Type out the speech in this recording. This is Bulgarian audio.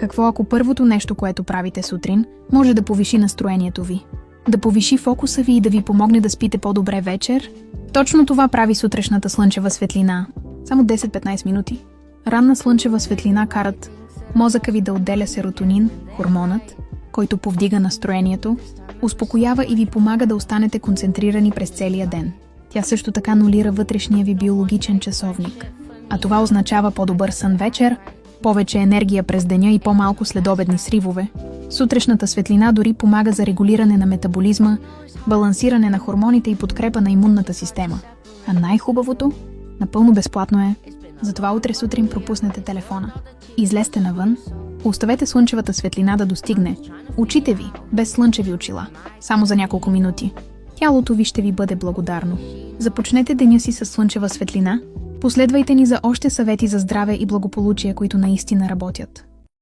Какво ако първото нещо, което правите сутрин, може да повиши настроението ви? Да повиши фокуса ви и да ви помогне да спите по-добре вечер? Точно това прави сутрешната слънчева светлина. Само 10-15 минути. Ранна слънчева светлина карат мозъка ви да отделя серотонин, хормонът, който повдига настроението, успокоява и ви помага да останете концентрирани през целия ден. Тя също така анулира вътрешния ви биологичен часовник. А това означава по-добър сън вечер, повече енергия през деня и по-малко следобедни сривове. Сутрешната светлина дори помага за регулиране на метаболизма, балансиране на хормоните и подкрепа на имунната система. А най-хубавото? Напълно безплатно е. Затова утре сутрин пропуснете телефона. Излезте навън, оставете слънчевата светлина да достигне очите ви, без слънчеви очила, само за няколко минути. Тялото ви ще ви бъде благодарно. Започнете деня си с слънчева светлина. Последвайте ни за още съвети за здраве и благополучие, които наистина работят.